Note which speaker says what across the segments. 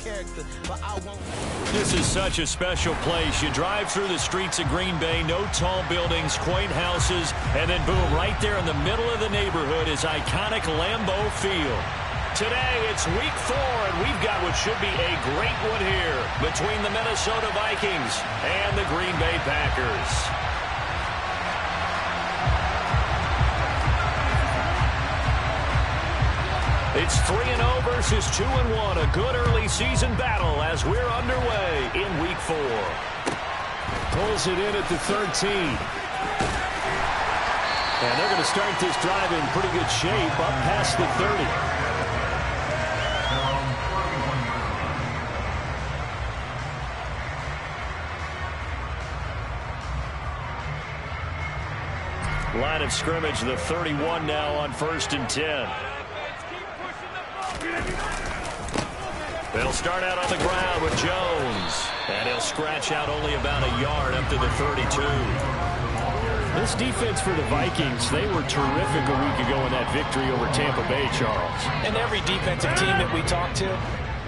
Speaker 1: character, but I won't.
Speaker 2: This is such a special place. You drive through the streets of Green Bay, no tall buildings, quaint houses, and then boom, right there in the middle of the neighborhood is iconic Lambeau Field. Today, it's week 4, and we've got what should be a great one here between the Minnesota Vikings and the Green Bay Packers. It's 3-0 versus 2-1, a good early season battle as we're underway in week 4. Pulls it in at the 13. And they're going to start this drive in pretty good shape up past the 30. Line of scrimmage, the 31 now on 1st and 10. They'll start out on the ground with Jones. And he'll scratch out only about a yard up to the 32. This defense for the Vikings, they were terrific a week ago in that victory over Tampa Bay, Charles.
Speaker 3: And every defensive team that we talk to,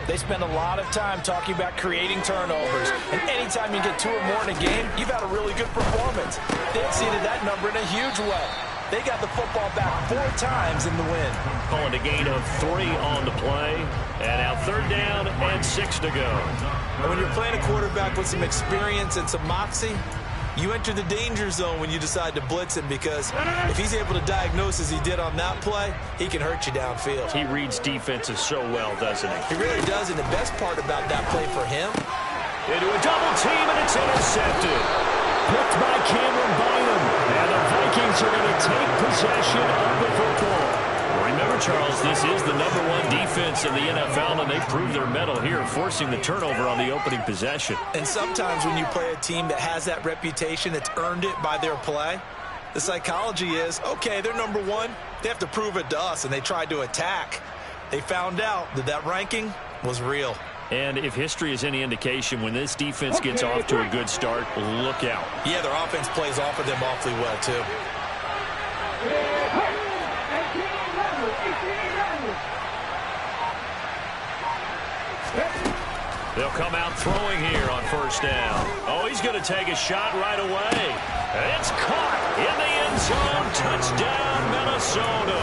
Speaker 3: they spend a lot of time talking about creating turnovers. And anytime you get 2 or more in a game, you've had a really good performance. They exceeded that number in a huge way. They got the football back 4 times in the win.
Speaker 2: Calling a gain of 3 on the play. And now 3rd down and 6 to go.
Speaker 3: And when you're playing a quarterback with some experience and some moxie, you enter the danger zone when you decide to blitz him, because if he's able to diagnose as he did on that play, he can hurt you downfield.
Speaker 2: He reads defenses so well, doesn't he?
Speaker 3: He really does, and the best part about that play for him,
Speaker 2: into a double team, and it's intercepted. Picked by Cameron Bynum. And the Vikings are going to take possession of the football. Remember, Charles, this is the #1 defense in the NFL, and they proved their mettle here, forcing the turnover on the opening possession.
Speaker 3: And sometimes when you play a team that has that reputation, that's earned it by their play, the psychology is, okay, they're #1. They have to prove it to us, and they tried to attack. They found out that that ranking was real.
Speaker 2: And if history is any indication, when this defense gets off to a good start, look out.
Speaker 3: Yeah, their offense plays off of them awfully well, too.
Speaker 2: They'll come out throwing here on 1st down. Oh, he's going to take a shot right away. And it's caught in the end zone. Touchdown, Minnesota.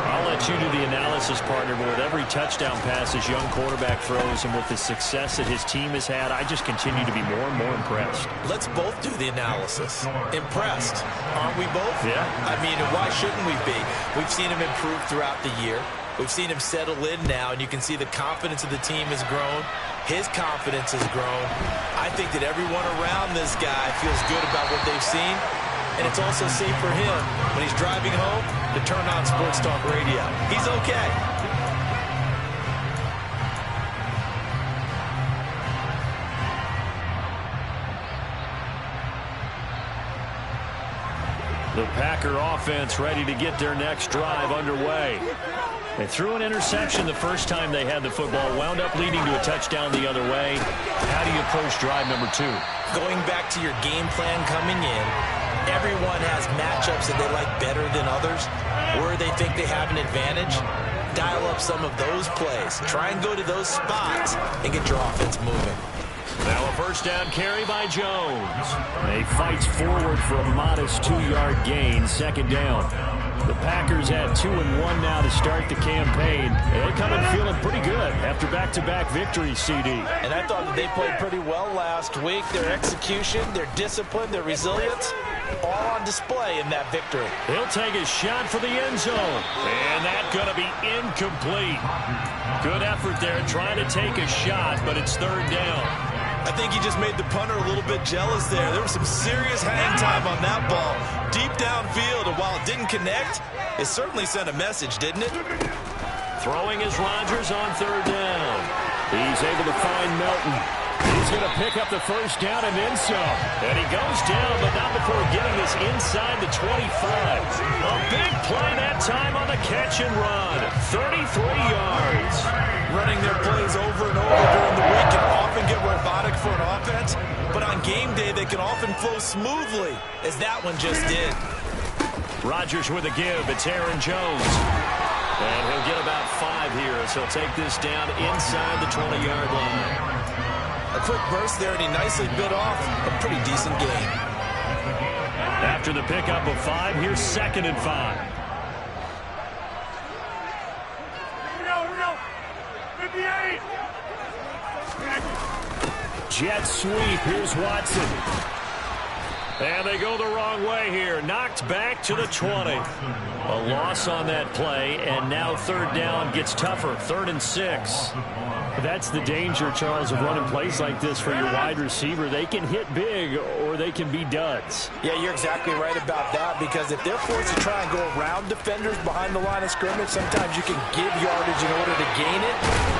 Speaker 2: I'll let you do the analysis, partner, but with every touchdown pass his young quarterback throws and with the success that his team has had, I just continue to be more and more impressed.
Speaker 3: Let's both do the analysis. Impressed, aren't we both?
Speaker 2: Yeah.
Speaker 3: I mean, why shouldn't we be? We've seen him improve throughout the year. We've seen him settle in now, and you can see the confidence of the team has grown. His confidence has grown. I think that everyone around this guy feels good about what they've seen. And it's also safe for him when he's driving home to turn on Sports Talk Radio. He's okay.
Speaker 2: The Packer offense ready to get their next drive underway. They threw an interception the first time they had the football, wound up leading to a touchdown the other way. How do you approach drive number 2?
Speaker 3: Going back to your game plan coming in, everyone has matchups that they like better than others, where they think they have an advantage. Dial up some of those plays. Try and go to those spots and get your offense moving.
Speaker 2: Now a 1st down carry by Jones. He fights forward for a modest 2-yard gain, 2nd down. The Packers at 2-1 now to start the campaign. They come in feeling pretty good after back-to-back victories, CD.
Speaker 3: And I thought that they played pretty well last week. Their execution, their discipline, their resilience, all on display in that victory.
Speaker 2: He'll take a shot for the end zone. And that's going to be incomplete. Good effort there trying to take a shot, but it's 3rd down.
Speaker 3: I think he just made the punter a little bit jealous there. There was some serious hang time on that ball. Deep downfield, and while it didn't connect, it certainly sent a message, didn't it?
Speaker 2: Throwing is Rodgers on 3rd down. He's able to find Melton. He's going to pick up the 1st down and then some. And he goes down, but not before getting this inside the 25. A big play that time on the catch and run. 33 yards.
Speaker 3: Running their plays over and over during the week can often get robotic for an offense, but on game day they can often flow smoothly, as that one just did.
Speaker 2: Rodgers with a give. It's Aaron Jones. And he'll get about 5 here as he'll take this down inside the 20-yard line.
Speaker 3: A quick burst there, and he nicely bit off a pretty decent gain.
Speaker 2: After the pickup of 5, here's 2nd and 5.
Speaker 1: Here we go. 58.
Speaker 2: Jet sweep. Here's Watson. And they go the wrong way here. Knocked back to the 20. A loss on that play, and now 3rd down gets tougher. 3rd and 6. That's the danger, Charles, of running plays like this for your wide receiver. They can hit big or they can be duds.
Speaker 3: Yeah, you're exactly right about that, because if they're forced to try and go around defenders behind the line of scrimmage, sometimes you can give yardage in order to gain it.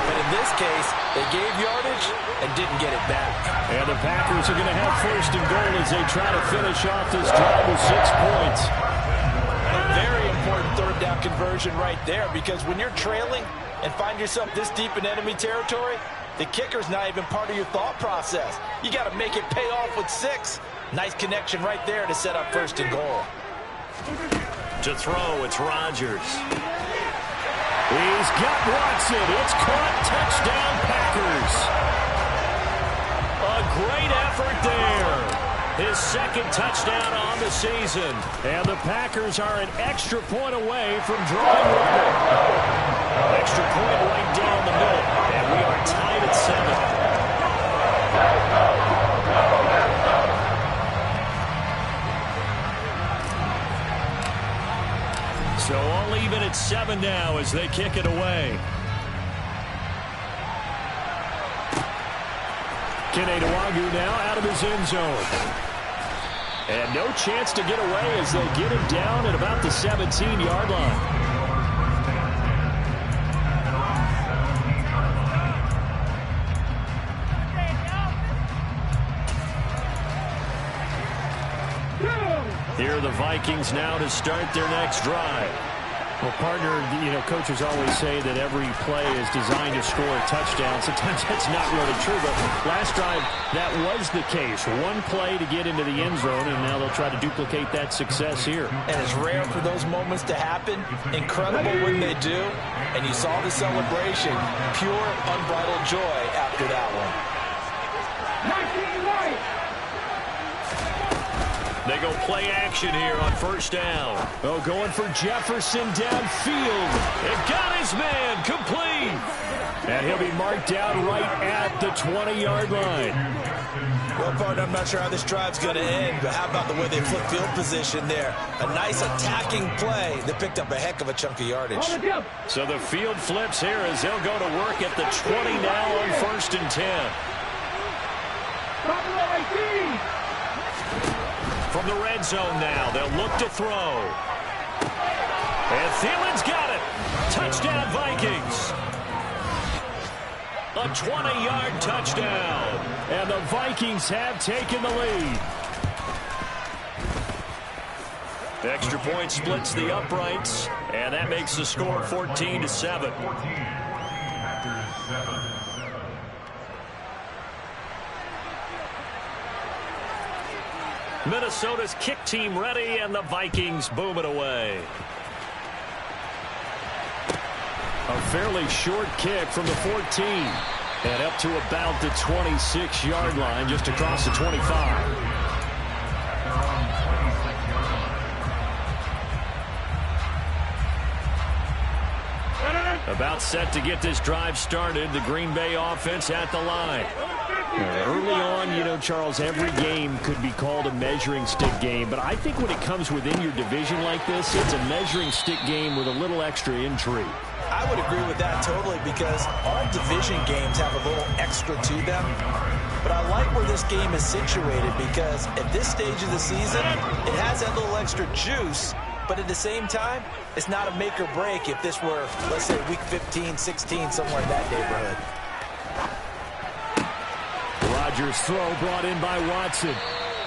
Speaker 3: But in this case, they gave yardage and didn't get it back.
Speaker 2: And the Packers are going to have 1st and goal as they try to finish off this drive with 6 points.
Speaker 3: A very important 3rd down conversion right there, because when you're trailing and find yourself this deep in enemy territory, the kicker's not even part of your thought process. You got to make it pay off with 6. Nice connection right there to set up 1st and goal.
Speaker 2: To throw, it's Rodgers. He's got Watson. It's caught. Touchdown, Packers. A great effort there. His 2nd touchdown on the season. And the Packers are an extra point away from drawing runner. Extra point right down the middle. And we are tied at 7. So all even at 7 now as they kick it away. Kenedawagu now out of his end zone. And no chance to get away as they'll get him down at about the 17-yard line. Here are the Vikings now to start their next drive. Well, partner, coaches always say that every play is designed to score a touchdown. Sometimes that's not really true, but last drive, that was the case. One play to get into the end zone, and now they'll try to duplicate that success here.
Speaker 3: And it's rare for those moments to happen. Incredible when they do. And you saw the celebration. Pure, unbridled joy after that one.
Speaker 2: They go play action here on 1st down. Oh, going for Jefferson downfield. It got his man complete. And he'll be marked down right at the 20-yard line.
Speaker 3: Well, partner, I'm not sure how this drive's going to end, but how about the way they flip field position there? A nice attacking play that picked up a heck of a chunk of yardage.
Speaker 2: So the field flips here as they'll go to work at the 20 now on 1st and 10. From the red zone now, they'll look to throw. And Thielen's got it. Touchdown, Vikings. A 20-yard touchdown. And the Vikings have taken the lead. The extra point splits the uprights, and that makes the score 14-7. Minnesota's kick team ready, and the Vikings boom it away. A fairly short kick from the 14. And up to about the 26-yard line, just across the 25. About set to get this drive started. The Green Bay offense at the line. Early on, Charles, every game could be called a measuring stick game. But I think when it comes within your division like this, it's a measuring stick game with a little extra intrigue.
Speaker 3: I would agree with that totally, because all division games have a little extra to them. But I like where this game is situated, because at this stage of the season, it has that little extra juice. But at the same time, it's not a make or break if this were, let's say, week 15, 16, somewhere in that neighborhood.
Speaker 2: Rodgers' throw brought in by Watson.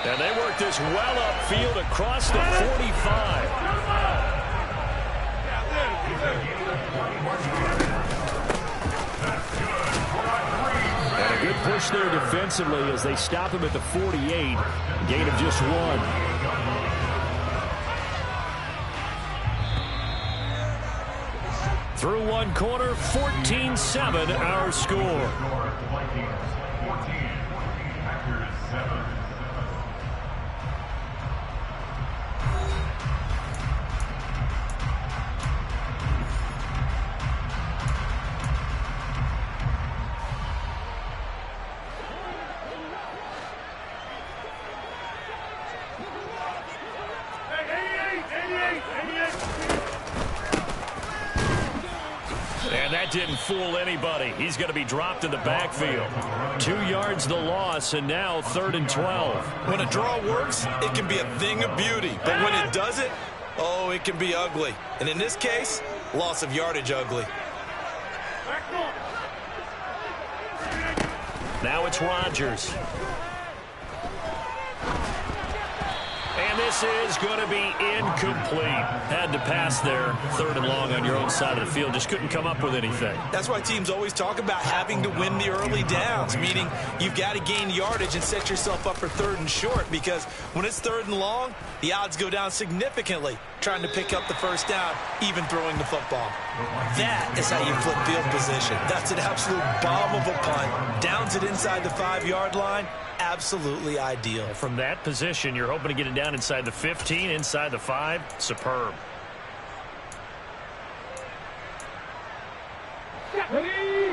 Speaker 2: And they work this well upfield across the 45. And a good push there defensively as they stop him at the 48. Gain of just 1. Through one quarter, 14-7 our score. And that didn't fool anybody. He's going to be dropped in the backfield. 2 yards the loss, and now 3rd and 12.
Speaker 3: When a draw works, it can be a thing of beauty. But when it doesn't, oh, it can be ugly. And in this case, loss of yardage ugly.
Speaker 2: Now it's Rodgers. And this is going to be incomplete. Had to pass there, 3rd and long on your own side of the field. Just couldn't come up with anything.
Speaker 3: That's why teams always talk about having to win the early downs, meaning you've got to gain yardage and set yourself up for 3rd and short, because when it's 3rd and long, the odds go down significantly trying to pick up the first down, even throwing the football. That is how you flip field position. That's an absolute bomb of a punt. Downs it inside the 5-yard line. Absolutely ideal.
Speaker 2: From that position, you're hoping to get it down inside the 15, inside the 5. Superb.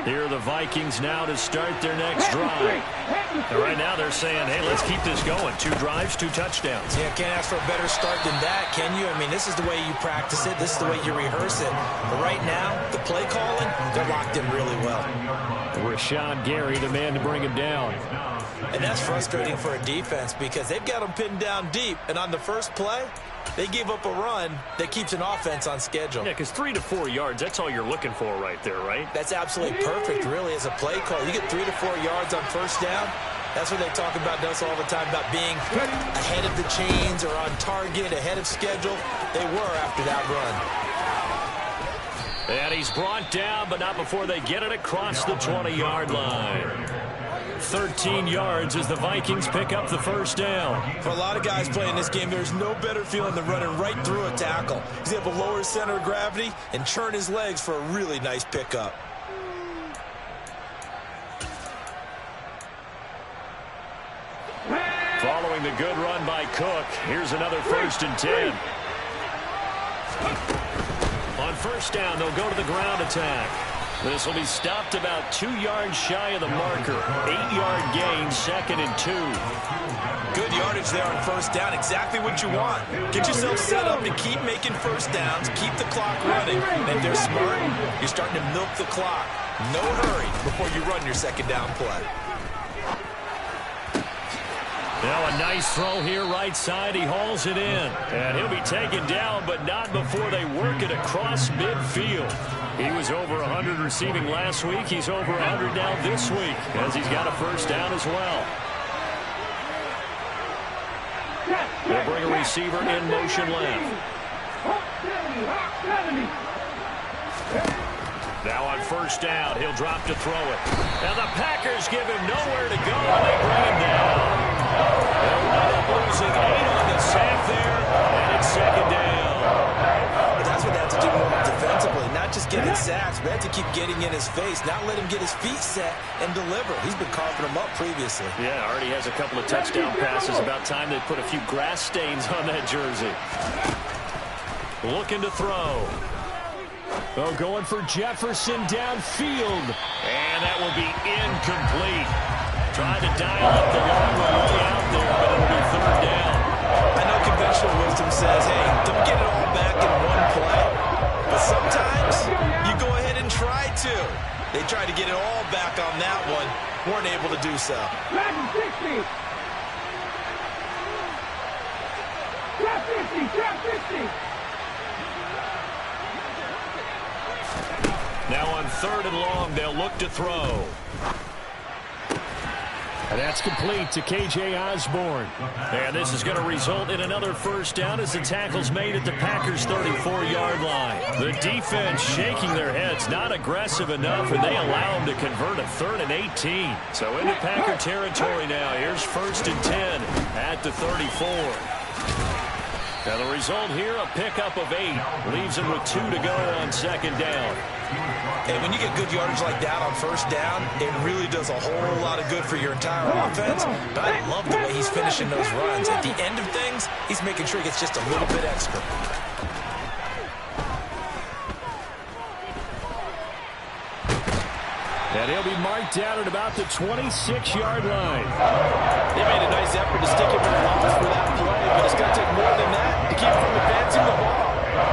Speaker 2: Here are the Vikings now to start their next drive. And right now they're saying, hey, let's keep this going. 2 drives, 2 touchdowns.
Speaker 3: Yeah, can't ask for a better start than that, can you? I mean, this is the way you practice it. This is the way you rehearse it. But right now, the play calling, they're locked in really well.
Speaker 2: Rashawn Gary, the man to bring him down.
Speaker 3: And that's frustrating for a defense because they've got them pinned down deep. And on the first play, they gave up a run that keeps an offense on schedule.
Speaker 2: Yeah, because 3 to 4 yards, that's all you're looking for right there, right?
Speaker 3: That's absolutely perfect, really, as a play call. You get 3 to 4 yards on first down. That's what they talk about us all the time, about being ahead of the chains or on target, ahead of schedule. They were after that run.
Speaker 2: And he's brought down, but not before they get it across the 20-yard line. 13 yards as the Vikings pick up the first down.
Speaker 3: For a lot of guys playing this game, there's no better feeling than running right through a tackle. He's able to lower his center of gravity and churn his legs for a really nice pickup.
Speaker 2: Following the good run by Cook, here's another 1st and 10. On first down, they'll go to the ground attack. This will be stopped about 2 yards shy of the marker. 8-yard gain, 2nd and 2.
Speaker 3: Good yardage there on first down. Exactly what you want. Get yourself set up to keep making first downs, keep the clock running. And if they're smart, you're starting to milk the clock. No hurry before you run your 2nd down play.
Speaker 2: Now a nice throw here right side. He hauls it in. And he'll be taken down, but not before they work it across midfield. He was over 100 receiving last week. He's over 100 now this week as he's got a first down as well. They'll bring a receiver in motion left. Now on first down, he'll drop to throw it. Now the Packers give him nowhere to go. They bring him down. They'll wind up losing 8 on the sack there, and it's 2nd down.
Speaker 3: That's what they have to do more defensively, not just getting sacks, but they have to keep getting in his face, not let him get his feet set and deliver. He's been carving them up previously.
Speaker 2: Yeah, already has a couple of touchdown passes. About time they put a few grass stains on that jersey. Looking to throw. Oh, going for Jefferson downfield. And that will be incomplete. Trying to dial up the long way out there, but it'll be 3rd down.
Speaker 3: I know conventional wisdom says, hey, don't get it all back in one play. But sometimes you go ahead and try to. They tried to get it all back on that one. Weren't able to do so.
Speaker 1: Drop 50. Drop 50. Drop 50.
Speaker 2: Now on 3rd and long, they'll look to throw. And that's complete to K.J. Osborne. And this is going to result in another first down as the tackle's made at the Packers' 34-yard line. The defense shaking their heads, not aggressive enough, and they allow them to convert a 3rd and 18. So into Packer territory now. Here's 1st and 10 at the 34. Now the result here, a pickup of 8. Leaves him with 2 to go on second down.
Speaker 3: And when you get good yardage like that on first down, it really does a whole lot of good for your entire offense. But I love the way he's finishing those runs. At the end of things, he's making sure he gets just a little bit extra.
Speaker 2: And he'll be marked down at about the 26-yard line.
Speaker 3: They made a nice effort to stick him in the box for that play, but it's going to take more than that to keep him from advancing the ball.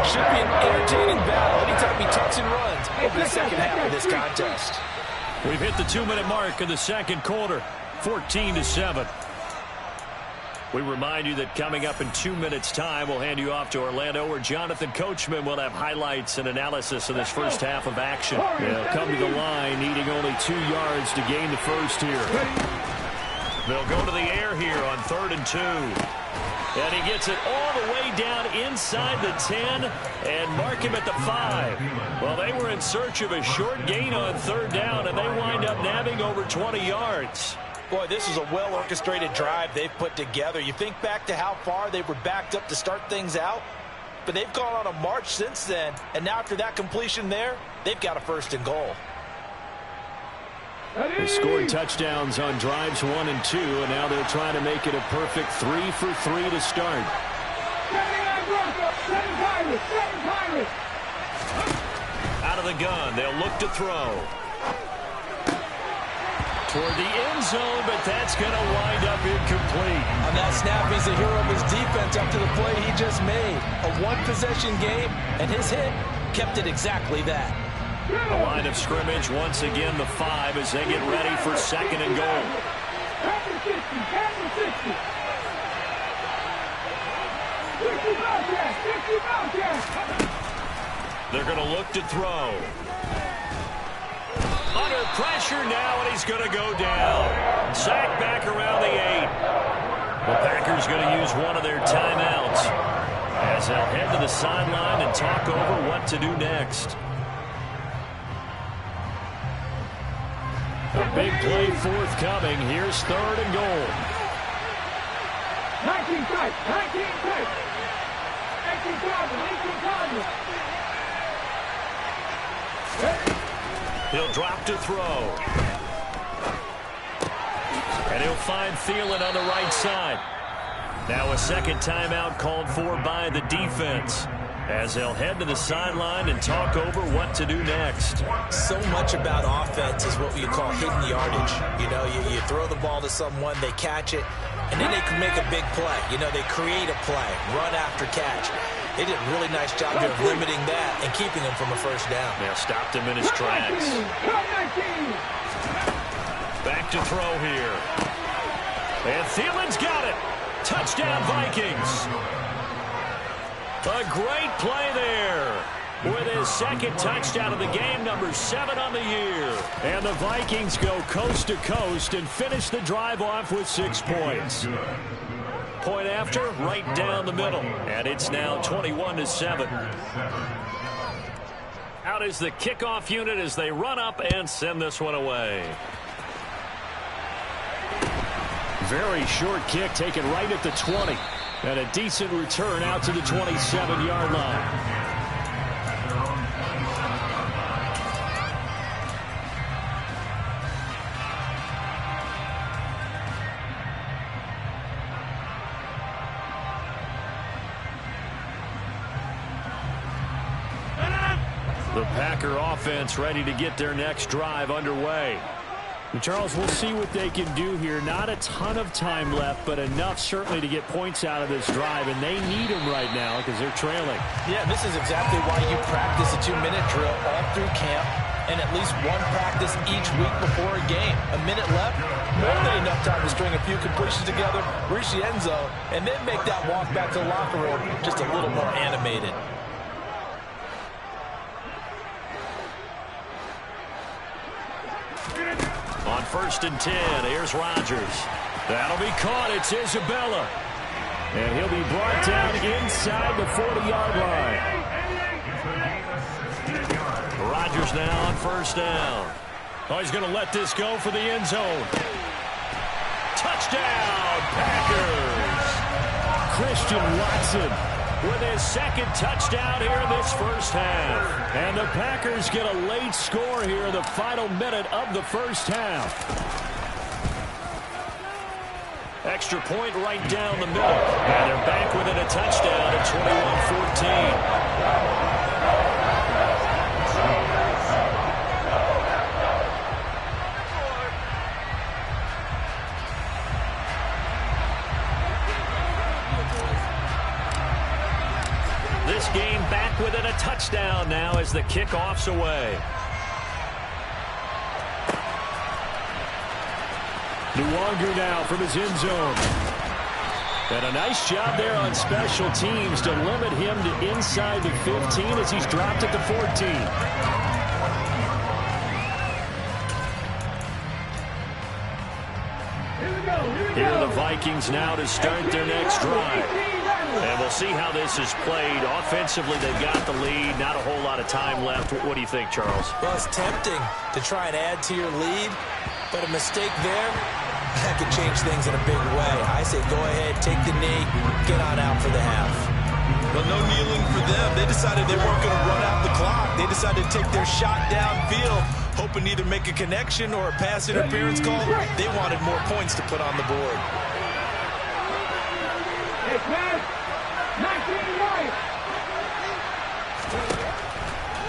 Speaker 3: Should be an entertaining battle anytime he tucks and runs over the second half of this contest.
Speaker 2: We've hit the 2-minute mark in the second quarter, 14-7. We remind you that coming up in 2 minutes' time, we'll hand you off to Orlando, where Jonathan Coachman will have highlights and analysis of this first half of action. They'll come to the line, needing only 2 yards to gain the first here. They'll go to the air here on 3rd and 2. And he gets it all the way down inside the 10 and mark him at the 5. Well, they were in search of a short gain on 3rd down, and they wind up nabbing over 20 yards.
Speaker 3: Boy, this is a well-orchestrated drive they've put together. You think back to how far they were backed up to start things out, but they've gone on a march since then, and now after that completion there, they've got a 1st and goal.
Speaker 2: They scored touchdowns on drives 1 and 2, and now they're trying to make it a perfect 3 for 3 to start. Out of the gun, they'll look to throw. Toward the end zone, but that's going to wind up incomplete.
Speaker 3: On that snap, he's the hero of his defense up to the play he just made. A one-possession game, and his hit kept it exactly that.
Speaker 2: The line of scrimmage, once again, the 5 as they get ready for 2nd and goal. They're going to look to throw. Under pressure now, and he's going to go down. Sacked back around the 8. The Packers going to use one of their timeouts as they'll head to the sideline and talk over what to do next. A big play forthcoming. Here's 3rd and goal.
Speaker 1: 19 tight, 19 tight. 18 targets, 18 targets.
Speaker 2: He'll drop to throw. And he'll find Thielen on the right side. Now a second timeout called for by the defense as they'll head to the sideline and talk over what to do next.
Speaker 3: So much about offense is what you call hidden yardage. You know, you throw the ball to someone, they catch it, and then they can make a big play. You know, they create a play, run after catch. They did a really nice job of limiting that and keeping him from a 1st down.
Speaker 2: Yeah, stopped him in his tracks. Back to throw here. And Thielen's got it. Touchdown, Vikings. A great play there with his 2nd touchdown of the game, number 7 on the year. And the Vikings go coast to coast and finish the drive off with 6 points. Point after, right down the middle. And it's now 21-7. Out is the kickoff unit as they run up and send this one away. Very short kick taken right at the 20. And a decent return out to the 27-yard line. The Packer offense ready to get their next drive underway. And Charles, we'll see what they can do here. Not a ton of time left, but enough certainly to get points out of this drive, and they need them right now because they're trailing.
Speaker 3: Yeah, this is exactly why you practice a 2-minute drill all through camp and at least one practice each week before a game. A minute left, more than enough time to string a few completions together, reach the end zone, and then make that walk back to the locker room just a little more animated.
Speaker 2: On 1st and 10, here's Rodgers. That'll be caught. It's Isabella. And he'll be brought down inside the 40-yard line. Rodgers now on 1st down. Oh, he's going to let this go for the end zone. Touchdown, Packers! Christian Watson with his second touchdown here in this first half. And the Packers get a late score here in the final minute of the first half. Extra point right down the middle. And they're back within a touchdown at 21-14. This game back within a touchdown now as the kickoff's away. Nwangu now from his end zone. And a nice job there on special teams to limit him to inside the 15 as he's dropped at the 14. Here are the Vikings now to start their next drive. And we'll see how this is played. Offensively, they've got the lead. Not a whole lot of time left. What do you think, Charles?
Speaker 3: Well, it's tempting to try and add to your lead, but a mistake there, that could change things in a big way. I say go ahead, take the knee, get on out for the half.
Speaker 4: Well, no kneeling for them. They decided they weren't going to run out the clock. They decided to take their shot downfield, hoping to either make a connection or a pass interference call. They wanted more points to put on the board.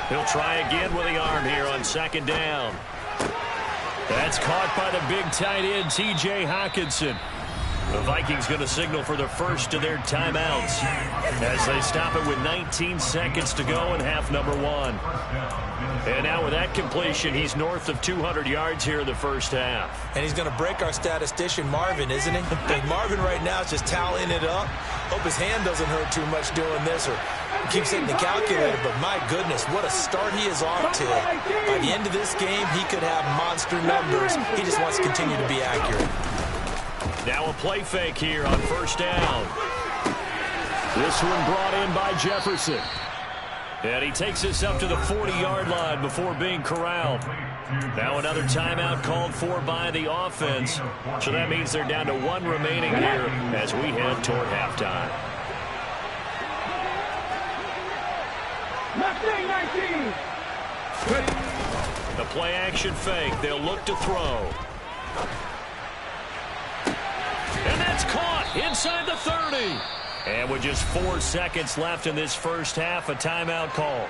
Speaker 2: He'll try again with the arm here on second down. That's caught by the big tight end, T.J. Hockenson. The Vikings going to signal for the first of their timeouts as they stop it with 19 seconds to go in half number one. And now with that completion, he's north of 200 yards here in the first half.
Speaker 3: And he's going to break our statistician, Marvin, isn't he? Because Marvin right now is just tallying it up. Hope his hand doesn't hurt too much doing this or keeps hitting the calculator. But my goodness, what a start he is off to. By the end of this game, he could have monster numbers. He just wants to continue to be accurate.
Speaker 2: Now a play fake here on first down. This one brought in by Jefferson. And he takes us up to the 40-yard line before being corralled. Now another timeout called for by the offense. So that means they're down to one remaining here as we head toward halftime. The play action fake. They'll look to throw. And that's caught inside the 30. And with just 4 seconds left in this first half, a timeout call.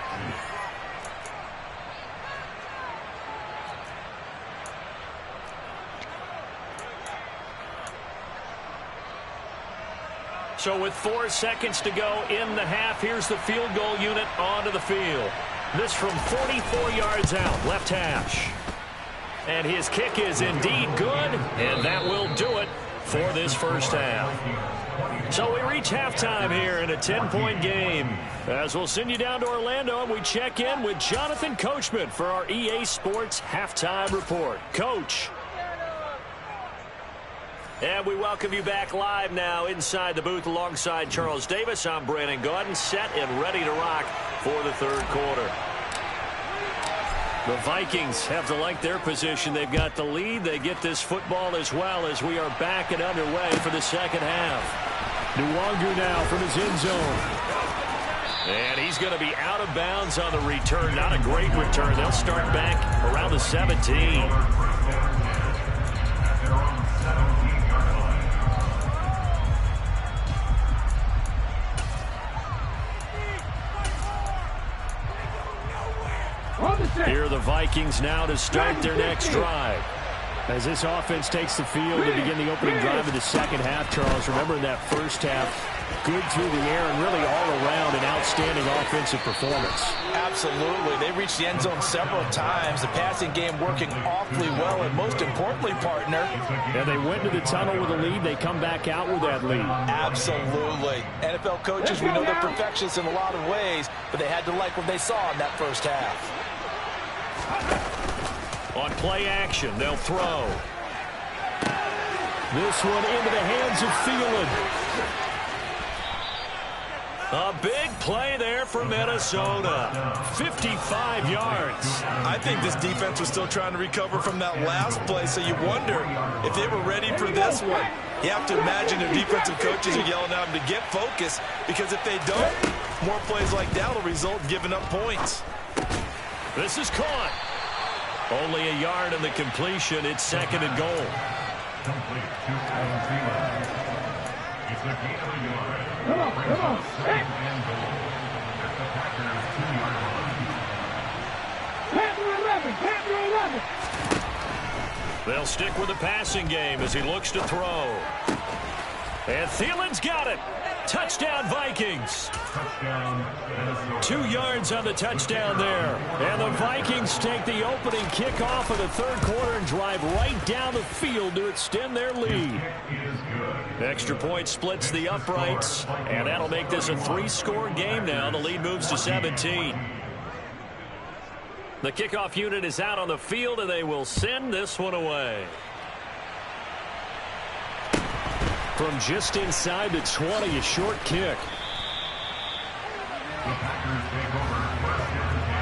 Speaker 2: So with 4 seconds to go in the half, here's the field goal unit onto the field. This from 44 yards out, left hash. And his kick is indeed good, and that will do it for this first half. So we reach halftime here in a 10-point game. As we'll send you down to Orlando, and we check in with Jonathan Coachman for our EA Sports Halftime Report. Coach. And we welcome you back live now inside the booth alongside Charles Davis. I'm Brandon Gaudin, set and ready to rock for the third quarter. The Vikings have to like their position. They've got the lead. They get this football as well as we are back and underway for the second half. Nwangu now from his end zone. And he's going to be out of bounds on the return. Not a great return. They'll start back around the 17. Here are the Vikings now to start their next drive. As this offense takes the field to begin the opening drive of the second half, Charles, remember in that first half, good through the air and really all around an outstanding offensive performance.
Speaker 3: Absolutely. They reached the end zone several times. The passing game working awfully well, and most importantly, partner.
Speaker 2: And they went to the tunnel with a lead. They come back out with that lead.
Speaker 3: Absolutely. NFL coaches, we know they're perfectionists in a lot of ways, but they had to like what they saw in that first half.
Speaker 2: On play action, they'll throw. This one into the hands of Thielen. A big play there for Minnesota. 55 yards.
Speaker 4: I think this defense was still trying to recover from that last play, so you wonder if they were ready for this one. You have to imagine their defensive coaches are yelling at them to get focused, because if they don't, more plays like that will result in giving up points.
Speaker 2: This is caught. Only a yard in the completion. It's 2nd and goal.
Speaker 1: Complete to Adam. It's a gain of a yard. Come on. Hey. And goal. That's the Packers 2-yard line. Panther 11.
Speaker 2: They'll stick with the passing game as he looks to throw. And Thielen's got it. Touchdown, Vikings.
Speaker 1: Touchdown, Minnesota.
Speaker 2: 2 yards on the touchdown there. And the Vikings take the opening kickoff of the third quarter and drive right down the field to extend their lead. Extra point splits the uprights, and that'll make this a 3-score game now. The lead moves to 17. The kickoff unit is out on the field, and they will send this one away. From just inside the 20, a short kick.
Speaker 1: The Packers take over first and 10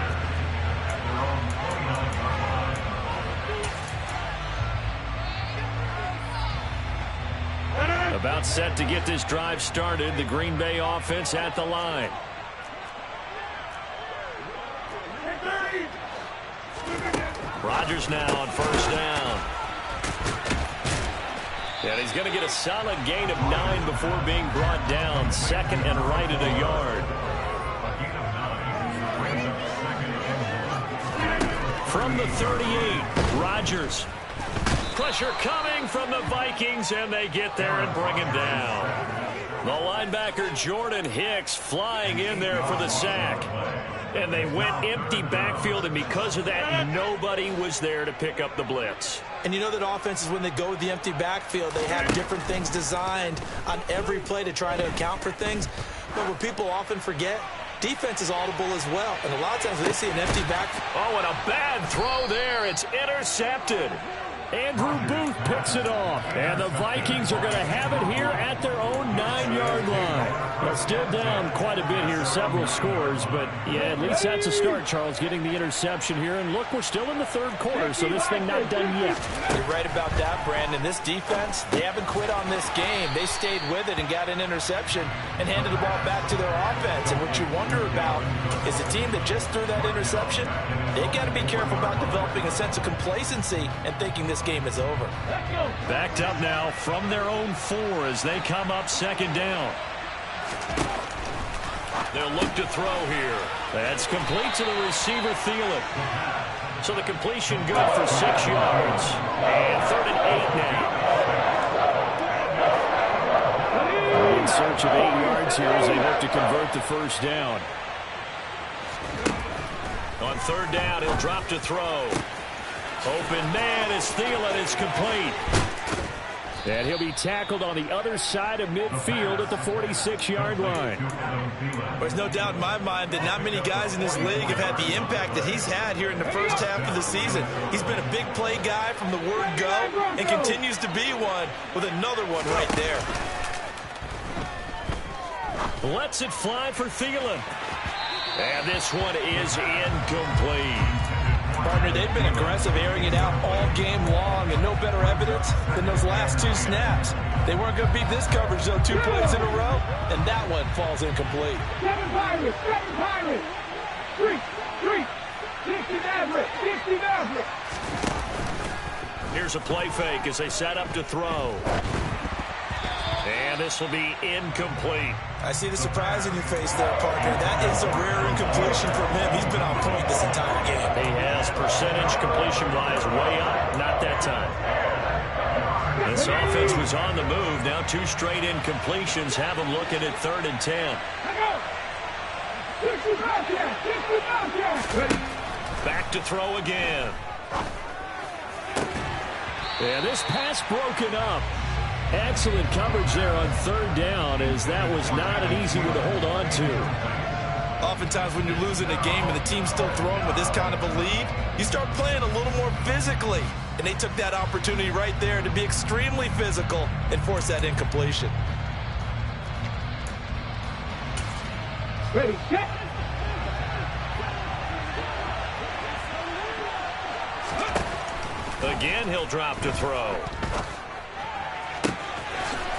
Speaker 1: at their own 49-yard line.
Speaker 2: About set to get this drive started. The Green Bay offense at the line. Rodgers now on first down. And he's going to get a solid gain of 9 before being brought down. 2nd and right at a yard. From the 38, Rodgers. Pressure coming from the Vikings, and they get there and bring him down. The linebacker Jordan Hicks flying in there for the sack. And they went empty backfield, and because of that, nobody was there to pick up the blitz.
Speaker 3: And you know that offenses, when they go with the empty backfield, they have different things designed on every play to try to account for things. But what people often forget, defense is audible as well. And a lot of times when they see an empty backfield.
Speaker 2: Oh, and a bad throw there. It's intercepted. Andrew Booth picks it off. And the Vikings are going to have it here at their own 9-yard line. Well, still down quite a bit here, several scores. But, yeah, at least that's a start, Charles, getting the interception here. And, look, we're still in the third quarter, so this thing not done yet.
Speaker 3: You're right about that, Brandon. This defense, they haven't quit on this game. They stayed with it and got an interception and handed the ball back to their offense. And what you wonder about is a team that just threw that interception, they got to be careful about developing a sense of complacency and thinking this game is over.
Speaker 2: Backed up now from their own 4 as they come up 2nd down. They'll look to throw here. That's complete to the receiver, Thielen. So the completion good for 6 yards. And 3rd and 8 now. In search of 8 yards here as they hope to convert the first down. On 3rd down, he'll drop to throw. Open man is Thielen. It's complete. And he'll be tackled on the other side of midfield at the 46-yard line.
Speaker 4: There's no doubt in my mind that not many guys in this league have had the impact that he's had here in the first half of the season. He's been a big play guy from the word go and continues to be one with another one right there.
Speaker 2: Lets it fly for Thielen. And this one is incomplete.
Speaker 3: Partner, they've been aggressive, airing it out all game long, and no better evidence than those last 2 snaps. They weren't going to beat this coverage, though, 2 plays in a row, and that one falls incomplete.
Speaker 1: 7 Pirates. 3. 60 Maverick.
Speaker 2: Here's a play fake as they set up to throw. And this will be incomplete.
Speaker 3: I see the surprise in your face there, partner. That is a rare incompletion from him. He's been on point this entire game.
Speaker 2: He has percentage completion-wise way up. Not that time. This offense was on the move. Now 2 straight incompletions have them looking at 3rd and 10. Back to throw again. And this pass broken up. Excellent coverage there on 3rd down, as that was not an easy one to hold on to.
Speaker 4: Oftentimes when you're losing a game and the team's still throwing with this kind of a lead, you start playing a little more physically. And they took that opportunity right there to be extremely physical and force that incompletion.
Speaker 5: Ready, set.
Speaker 2: Again, he'll drop to throw.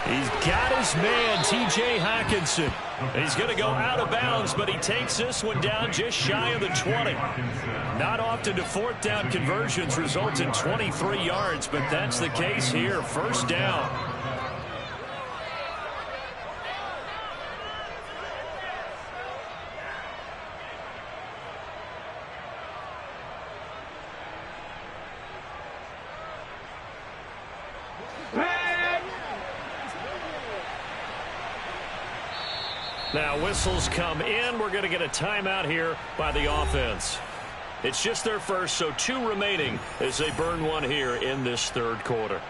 Speaker 2: He's got his man, T.J. Hockenson. He's going to go out of bounds, but he takes this one down just shy of the 20. Not often do fourth down conversions result in 23 yards, but that's the case here. First down. Now whistles come in. We're going to get a timeout here by the offense. It's just their first, so 2 remaining as they burn one here in this third quarter.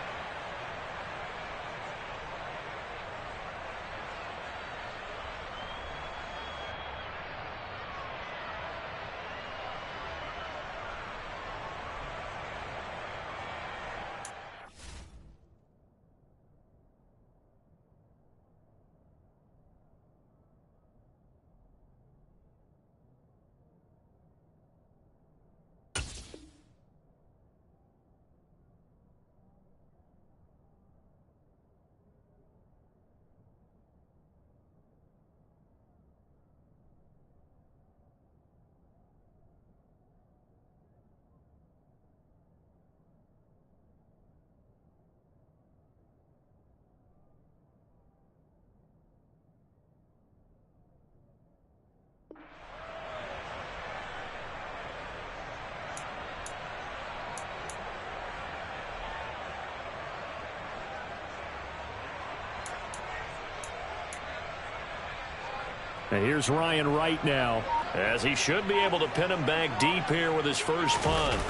Speaker 2: And here's Ryan Wright now, as he should be able to pin him back deep here with his first punt.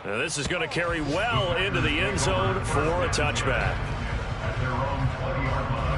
Speaker 2: Now this is going to carry well into the end zone for a touchback.
Speaker 1: At their own 20-yard line.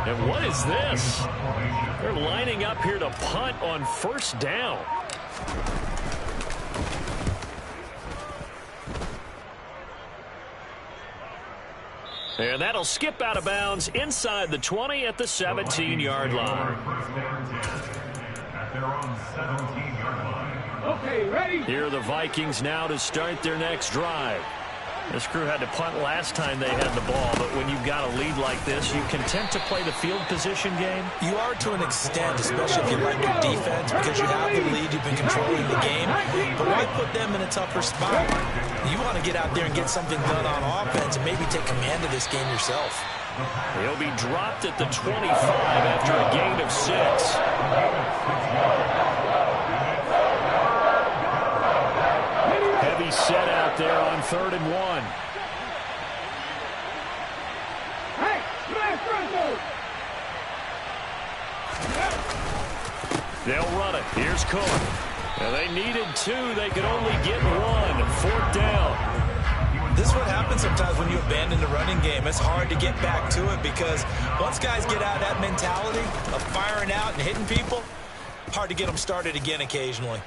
Speaker 2: And what is this? They're lining up here to punt on first down. And that'll skip out of bounds inside the 20 at the 17-yard line.
Speaker 1: At their own 17-yard line.
Speaker 5: Okay, ready?
Speaker 2: Here are the Vikings now to start their next drive. This crew had to punt last time they had the ball, but when you've got a lead like this, you content to play the field position game?
Speaker 3: You are to an extent, especially if you like your defense, because you have the lead, you've been controlling the game. But why put them in a tougher spot? You want to get out there and get something done on offense and maybe take command of this game yourself.
Speaker 2: He'll be dropped at the 25 after a gain of 6. Heavy set out there on 3rd and 1.
Speaker 5: Hey, smash
Speaker 2: They'll run it. Here's Cook. Now they needed 2. They could only get 1. 4th down.
Speaker 3: This is what happens sometimes when you abandon the running game. It's hard to get back to it because once guys get out of that mentality of firing out and hitting people, hard to get them started again occasionally.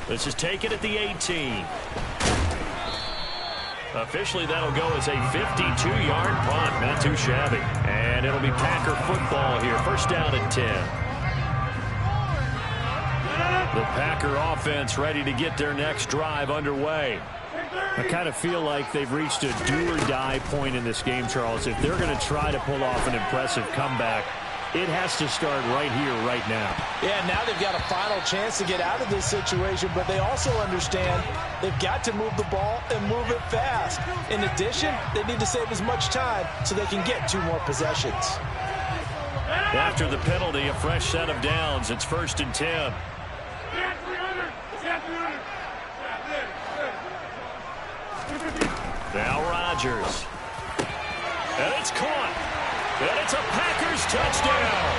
Speaker 2: This is taken at the 18. Officially, that'll go as a 52-yard punt. Not too shabby. And it'll be Packer football here. First down and 10. The Packer offense ready to get their next drive underway. I kind of feel like they've reached a do-or-die point in this game, Charles. If they're going to try to pull off an impressive comeback, it has to start right here, right now.
Speaker 3: Yeah, now they've got a final chance to get out of this situation, but they also understand they've got to move the ball and move it fast. In addition, they need to save as much time so they can get 2 more possessions.
Speaker 2: After the penalty, a fresh set of downs. It's 1st and 10. Now Rodgers. And it's caught. And it's a Packers touchdown.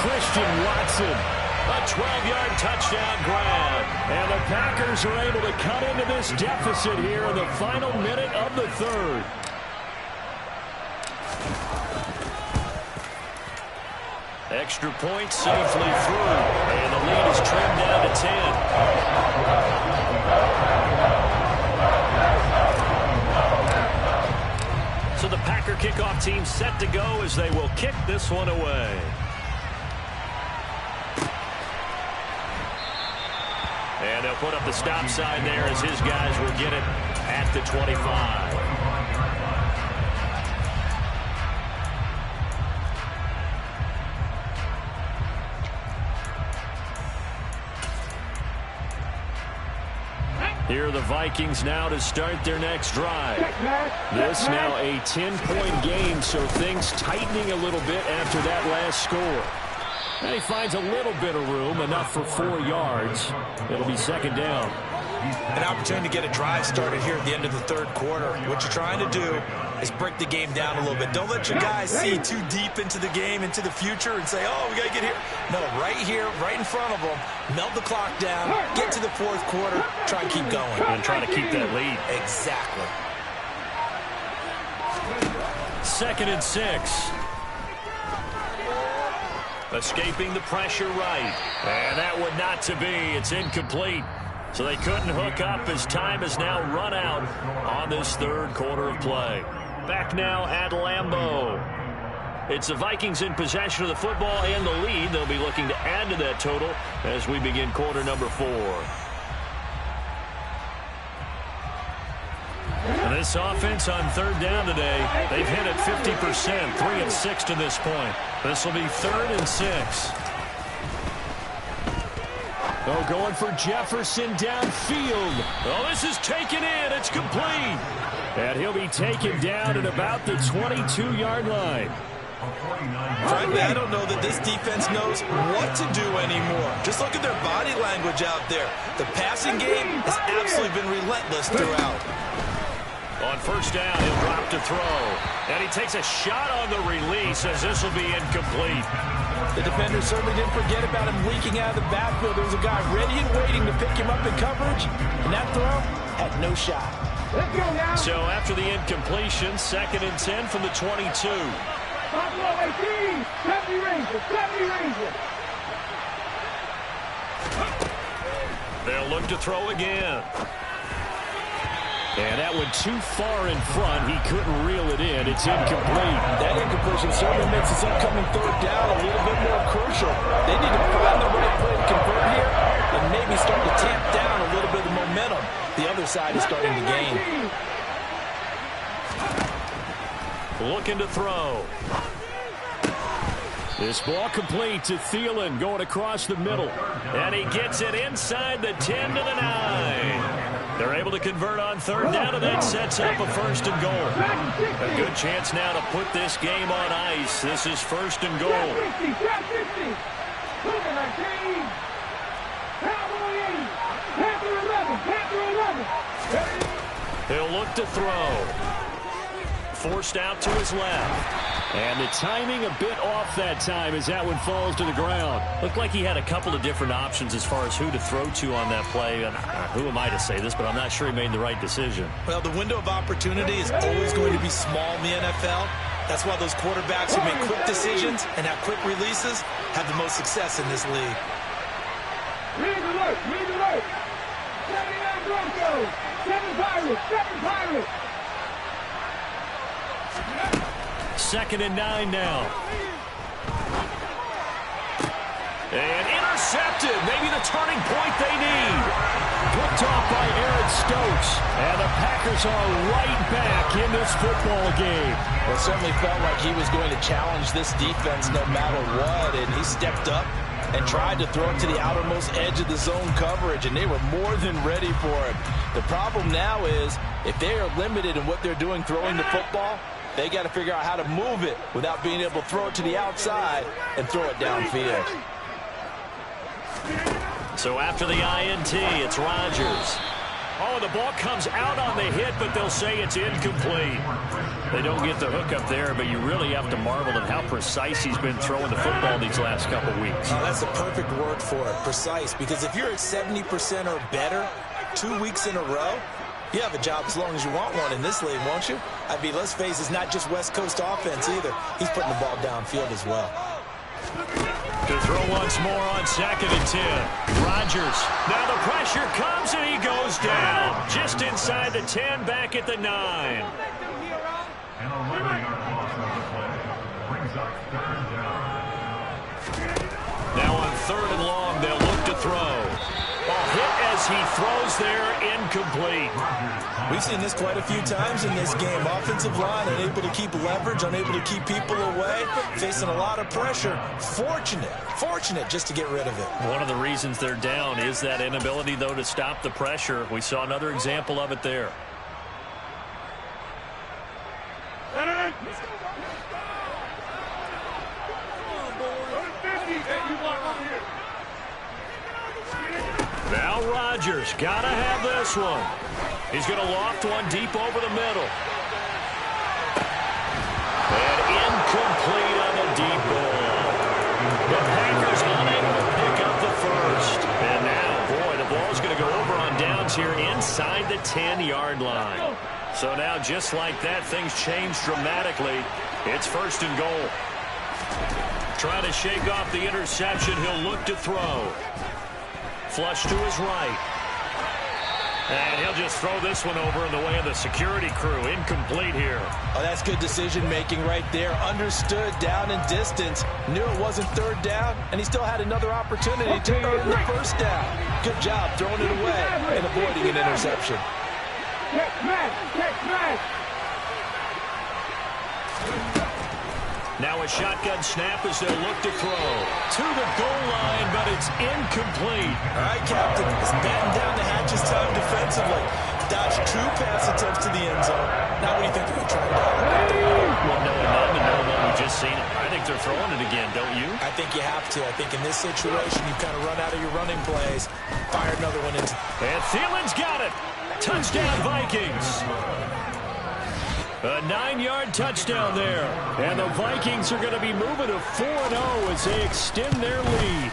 Speaker 2: Christian Watson. A 12-yard touchdown grab. And the Packers are able to cut into this deficit here in the final minute of the third. Extra point safely through. And the lead is trimmed down to 10. So the Packer kickoff team set to go as they will kick this one away. And they'll put up the stop sign there as his guys will get it at the 25. Here are the Vikings now to start their next drive. This now a 10-point game, so things tightening a little bit after that last score. And he finds a little bit of room, enough for 4 yards. It'll be second down.
Speaker 3: An opportunity to get a drive started here at the end of the third quarter. What you're trying to do is break the game down a little bit. Don't let your guys see too deep into the game, into the future, and say, oh, we got to get here. No, right here, right in front of them, melt the clock down, get to the fourth quarter, try and keep going.
Speaker 2: And try to keep that lead.
Speaker 3: Exactly.
Speaker 2: 2nd and 6. Escaping the pressure right. And that would not to be. It's incomplete. So they couldn't hook up as time has now run out on this third quarter of play. Back now at Lambeau. It's the Vikings in possession of the football and the lead. They'll be looking to add to that total as we begin quarter number 4. And this offense on third down today, they've hit it 50%, 3 and 6 to this point. This will be 3rd and 6. Oh, going for Jefferson downfield. Oh, this is taken in. It's complete. And he'll be taken down at about the 22-yard line.
Speaker 3: Frankly, I don't know that this defense knows what to do anymore. Just look at their body language out there. The passing game has absolutely been relentless throughout.
Speaker 2: On first down, he'll drop to throw. And he takes a shot on the release as this will be incomplete.
Speaker 3: The defender certainly didn't forget about him leaking out of the backfield. There was a guy ready and waiting to pick him up in coverage, and that throw had no shot.
Speaker 5: Let's go now.
Speaker 2: So after the incompletion, 2nd and 10 from the 22.
Speaker 5: Buffalo 18, 70 Rangers, 70 Rangers.
Speaker 2: They'll look to throw again. And that went too far in front. He couldn't reel it in. It's incomplete.
Speaker 3: That incompletion certainly makes this upcoming third down a little bit more crucial. They need to find the right play to convert here and maybe start to tamp down a little bit of the momentum. The other side is starting to gain.
Speaker 2: Looking to throw. This ball complete to Thielen going across the middle. And he gets it inside the 10 to the 9. They're able to convert on third down, and that sets up a 1st and goal. A good chance now to put this game on ice. This is 1st and goal. He'll look to throw. Forced out to his left. And the timing a bit off that time as that one falls to the ground. Looked like he had a couple of different options as far as who to throw to on that play. And who am I to say this, but I'm not sure he made the right decision.
Speaker 3: Well, the window of opportunity is always going to be small in the NFL. That's why those quarterbacks who make quick decisions and have quick releases have the most success in this league.
Speaker 5: Read alert, read alert. 79 Broncos, 7 Pirates, 7 Pirates.
Speaker 2: 2nd and 9 now. And intercepted. Maybe the turning point they need. Picked off by Aaron Stokes. And the Packers are right back in this football game.
Speaker 3: Well, it certainly felt like he was going to challenge this defense no matter what. And he stepped up and tried to throw it to the outermost edge of the zone coverage. And they were more than ready for it. The problem now is if they are limited in what they're doing throwing the football, they got to figure out how to move it without being able to throw it to the outside and throw it downfield.
Speaker 2: So after the INT, it's Rodgers. Oh, the ball comes out on the hit, but they'll say it's incomplete. They don't get the hook up there, but you really have to marvel at how precise he's been throwing the football these last couple weeks.
Speaker 3: Oh, that's the perfect word for it, precise, because if you're at 70% or better 2 weeks in a row, you have a job as long as you want one in this league, won't you? I mean, let's face it, it's not just West Coast offense either. He's putting the ball downfield as well.
Speaker 2: To throw once more on 2nd and 10. Rodgers. Now the pressure comes and he goes down. Just inside the 10, back at the 9.
Speaker 1: And a 11-yard loss on the play. Brings up 3rd down.
Speaker 2: Now on 3rd and long, they'll look to throw. Ball hit as he throws there, incomplete.
Speaker 3: We've seen this quite a few times in this game. Offensive line unable to keep leverage, unable to keep people away, facing a lot of pressure. Fortunate just to get rid of it.
Speaker 2: One of the reasons they're down is that inability, though, to stop the pressure. We saw another example of it there. Now Rodgers, gotta have this one. He's going to loft one deep over the middle. And incomplete on the deep ball. The Packers unable to pick up the first. And now, boy, the ball's going to go over on downs here inside the 10-yard line. So now, just like that, things change dramatically. It's 1st and goal. Trying to shake off the interception. He'll look to throw. Flush to his right. And he'll just throw this one over in the way of the security crew. Incomplete here.
Speaker 3: Oh, that's good decision-making right there. Understood down and distance. Knew it wasn't 3rd down, and he still had another opportunity to earn the 1st down. Good job throwing it away and avoiding an interception.
Speaker 5: Check smash.
Speaker 2: Now a shotgun snap as they'll look to throw. To the goal line, but it's incomplete.
Speaker 3: All right, Captain. It's batten down the hatches time defensively. Dodged 2 pass attempts to the end zone. Now what do you think they're going to try to do?
Speaker 2: Well, knowing them and knowing what we've just seen, I think they're throwing it again, don't you?
Speaker 3: I think you have to. I think in this situation, you kind of run out of your running plays. Fire another one into.
Speaker 2: And Thielen's got it. Touchdown, Vikings. A 9-yard touchdown there. And the Vikings are going to be moving to 4-0 as they extend their lead.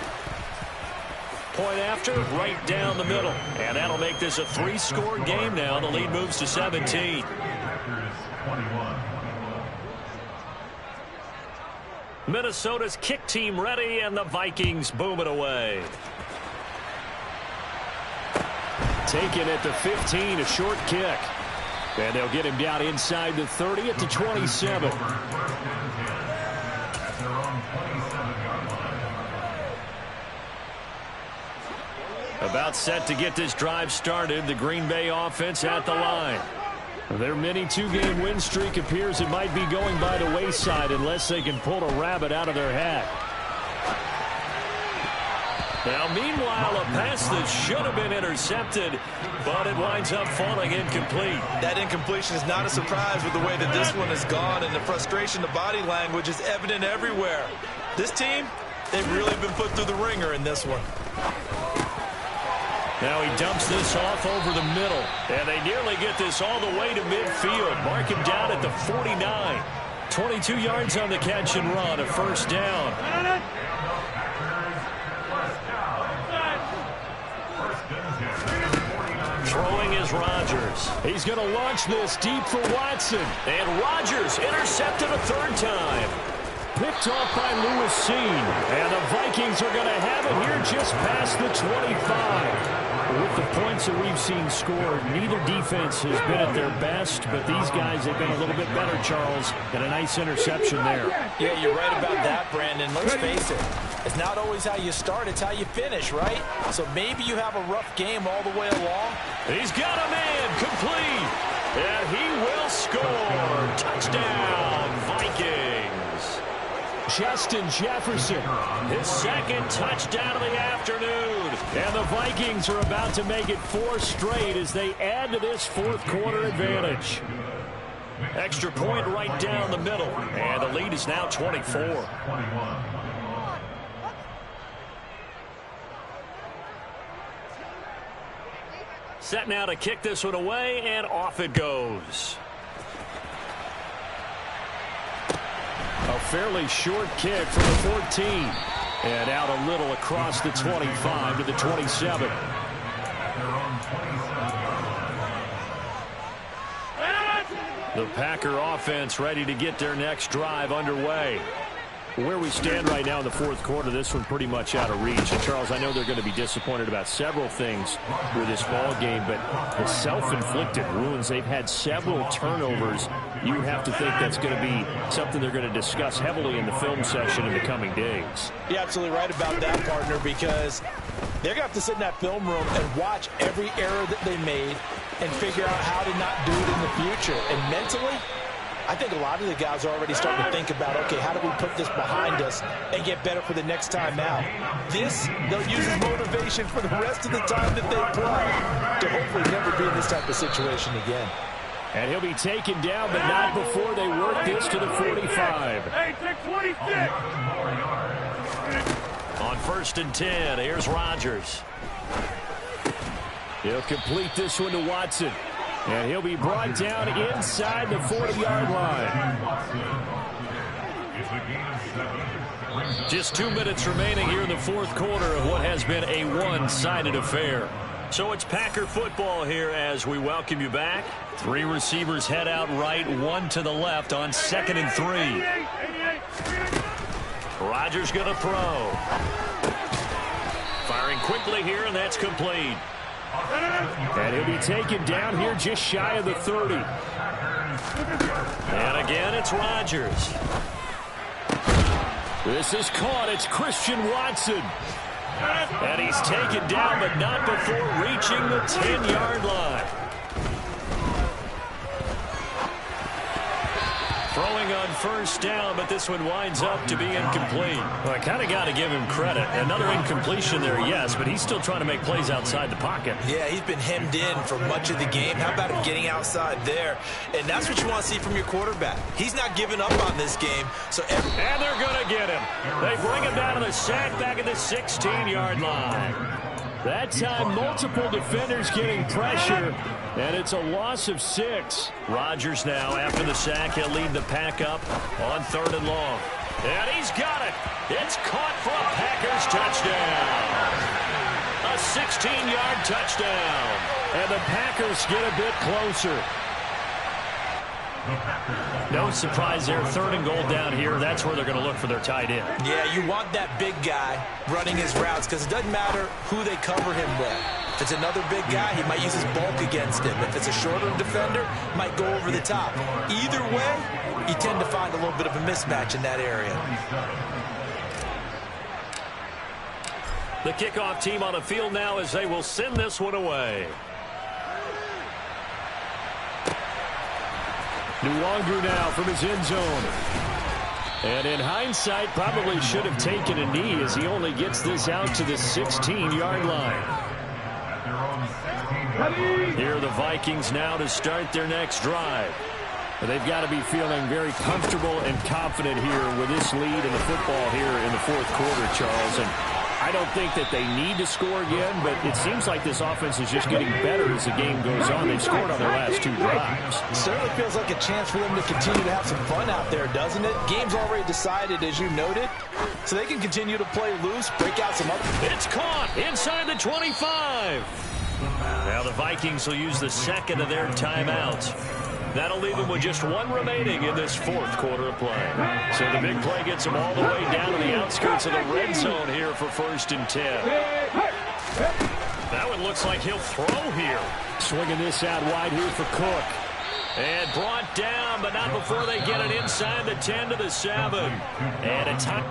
Speaker 2: Point after, right down the middle. And that'll make this a 3-score game now. The lead moves to 17. Minnesota's kick team ready, and the Vikings boom it away. Taken at the 15, a short kick. And they'll get him down inside the 30 at the 27. About set to get this drive started. The Green Bay offense at the line. Their mini 2-game win streak appears it might be going by the wayside unless they can pull a rabbit out of their hat. Now, meanwhile, a pass that should have been intercepted, but it winds up falling incomplete.
Speaker 4: That incompletion is not a surprise with the way that this one has gone, and the frustration, the body language is evident everywhere. This team, they've really been put through the ringer in this one.
Speaker 2: Now he dumps this off over the middle, and they nearly get this all the way to midfield. Mark him down at the 49. 22 yards on the catch and run, a 1st down. Throwing is Rodgers. He's going to launch this deep for Watson. And Rodgers intercepted a 3rd time. Picked off by Lewis Seen. And the Vikings are going to have it here just past the 25. With the points that we've seen scored, neither defense has been at their best, but these guys have been a little bit better, Charles, and a nice interception there.
Speaker 3: Yeah, you're right about that, Brandon. Let's face it. It's not always how you start, it's how you finish, right? So maybe you have a rough game all the way along.
Speaker 2: He's got a man complete, and he will score. Touchdown, Vikings. Justin Jefferson, his 2nd touchdown of the afternoon. And the Vikings are about to make it 4 straight as they add to this 4th quarter advantage. Extra point right down the middle, and the lead is now 24. Set now to kick this one away, and off it goes. A fairly short kick from the 14. And out a little across the 25 to the 27. The Packer offense ready to get their next drive underway. Where we stand right now in the fourth quarter, this one pretty much out of reach. And Charles, I know they're going to be disappointed about several things with this ball game, but the self-inflicted wounds, they've had several turnovers. You have to think that's going to be something they're going to discuss heavily in the film session in the coming days.
Speaker 3: You're absolutely right about that, partner, because they're going to have to sit in that film room and watch every error that they made and figure out how to not do it in the future. And mentally, I think a lot of the guys are already starting to think about, okay, how do we put this behind us and get better for the next time out? This, they'll use as motivation for the rest of the time that they play to hopefully never be in this type of situation again.
Speaker 2: And he'll be taken down, but not before they work this to the 45.
Speaker 5: Hey, take 26.
Speaker 2: On 1st and 10, here's Rodgers. He'll complete this one to Watson. And he'll be brought down inside the 40-yard line. Just 2 minutes remaining here in the fourth quarter of what has been a one-sided affair. So it's Packer football here as we welcome you back. 3 receivers head out right, 1 to the left on 2nd and 3. Rodgers going to throw. Firing quickly here, and that's complete. And he'll be taken down here just shy of the 30. And again, it's Rodgers. This is caught. It's Christian Watson. And he's taken down, but not before reaching the 10-yard line. Throwing on 1st down, but this one winds up to be incomplete. Well, I kind of got to give him credit. Another incompletion there, yes, but he's still trying to make plays outside the pocket.
Speaker 3: Yeah, he's been hemmed in for much of the game. How about him getting outside there? And that's what you want to see from your quarterback. He's not giving up on this game.
Speaker 2: And they're going to get him. They bring him down to the sack back at the 16-yard line. That time, multiple defenders getting pressure, and it's a loss of 6. Rodgers now, after the sack, he'll lead the pack up on 3rd and long. And he's got it. It's caught for a Packers touchdown. A 16-yard touchdown. And the Packers get a bit closer. No surprise there. 3rd and goal down here. That's where they're going to look for their tight end.
Speaker 3: Yeah, you want that big guy running his routes because it doesn't matter who they cover him with. If it's another big guy, he might use his bulk against him. If it's a shorter defender, might go over the top. Either way, you tend to find a little bit of a mismatch in that area.
Speaker 2: The kickoff team on the field now as they will send this one away. Nwangu now from his end zone. And in hindsight, probably should have taken a knee as he only gets this out to the 16-yard line. Here are the Vikings now to start their next drive. They've got to be feeling very comfortable and confident here with this lead in the football here in the fourth quarter, Charles. And I don't think that they need to score again, but it seems like this offense is just getting better as the game goes on. They've scored on their last 2 drives.
Speaker 3: Certainly feels like a chance for them to continue to have some fun out there, doesn't it? Game's already decided, as you noted, so they can continue to play loose, break out some other.
Speaker 2: It's caught inside the 25. Now the Vikings will use the 2nd of their timeouts. That'll leave them with just 1 remaining in this fourth quarter of play. So the big play gets them all the way down to the outskirts of the red zone here for 1st and 10. That one looks like he'll throw here. Swinging this out wide here for Cook. And brought down, but not before they get it inside the 10 to the 7. And a time.